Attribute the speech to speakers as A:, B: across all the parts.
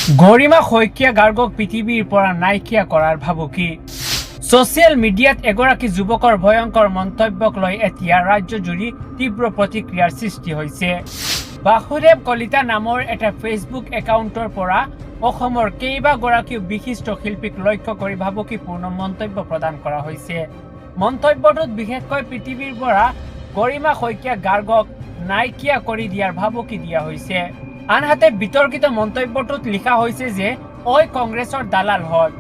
A: গৰিমা শইকীয়া গাৰ্গক পৃথিৱীৰ পৰা নাইকিয়া কৰাৰ ভাবুকি। ছচিয়েল মিডিয়াত এগৰাকী যুৱকৰ ভয়ংকৰ মন্তব্যক লৈ এতিয়া ৰাজ্যজুৰি তীব্ৰ প্ৰতিক্ৰিয়াৰ সৃষ্টি হৈছে। বাসুদেৱ কলিতা নামৰ এটা ফেচবুক একাউণ্টৰ পৰা অসমৰ কেইবাগৰাকীও বিশিষ্ট শিল্পীক লক্ষ্য কৰি ভাবুকিপূৰ্ণ মন্তব্য প্ৰদান কৰা হৈছে। মন্তব্যটোত বিশেষকৈ পৃথিৱীৰ পৰা গৰিমা শইকীয়া গাৰ্গক নাইকিয়া কৰি দিয়াৰ ভাবুকি দিয়া হৈছে। আনহাতে বিতৰ্কিত মন্তব্যটোত লিখা হৈছে যে ঐ কংগ্ৰেছৰ দালাল হল,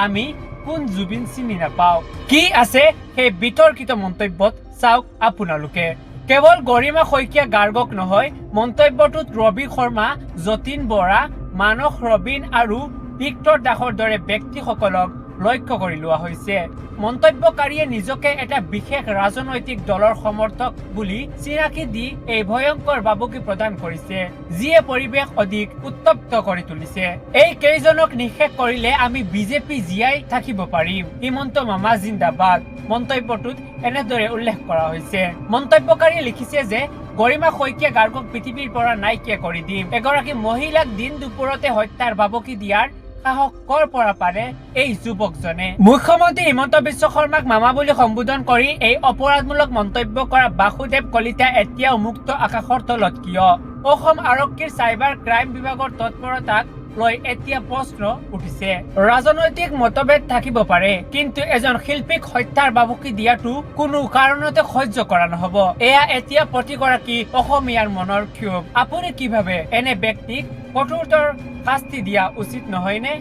A: আমি কোন জুবিন চিনি নাপাওঁ। কি আছে সেই বিতৰ্কিত মন্তব্যত চাওক আপোনালোকে। কেৱল গৰিমা শইকীয়া গাৰ্গক নহয়, মন্তব্যটোত ৰবি শৰ্মা, যতীন বৰা, মানস ৰবীন আৰু ভিক্টৰ দাসৰ দৰে ব্যক্তিসকলক লক্ষ্য কৰি লোৱা হৈছে। মন্তব্যকাৰীয়ে নিজকে এটা বিশেষ ৰাজনৈতিক দলৰ সমৰ্থক বুলি চিনাকি দি এই ভয়ংকৰ ভাবুকি প্ৰদান কৰিছে, যিয়ে পৰিৱেশ অধিক উত্তপ্ত কৰি তুলিছে। এই কেইজনক নিষেধ কৰিলে আমি বিজেপি জীয়াই থাকিব পাৰিম, হিমন্ত মামা জিন্দাবাদ। মন্তব্যটোত এনেদৰে উল্লেখ কৰা হৈছে। মন্তব্যকাৰীয়ে লিখিছে যে গৰিমা শইকীয়া গাৰ্গক পৃথিৱীৰ পৰা নাইকিয়া কৰি দিম। এগৰাকী মহিলাক দিন দুপৰতে হত্যাৰ ভাবুকি দিয়াৰ সাহস কৰ পৰা পাৰে এই যুৱকজনে? মুখ্যমন্ত্ৰী হিমন্ত বিশ্ব শৰ্মাক মামা বুলি সম্বোধন কৰি এই অপৰাধমূলক মন্তব্য কৰা বাসুদেৱ কলিতা এতিয়াও মুক্ত আকাশৰ তলত কিয়? অসম আৰক্ষীৰ চাইবাৰ ক্ৰাইম বিভাগৰ তৎপৰতাক লৈ এতিয়া প্ৰশ্ন উঠিছে। ৰাজনৈতিক মতভেদ থাকিব পাৰে, কিন্তু এজন শিল্পীক হত্যাৰ ভাবুকি দিয়াটো কোনো কাৰণতে সহ্য কৰা নহব। এয়া এতিয়া প্ৰতিগৰাকী অসমীয়াৰ মনৰ ক্ষোভ। আপুনি কি ভাবে? এনে ব্যক্তিক কঠোৰতৰ শাস্তি দিয়া উচিত নহয়নে?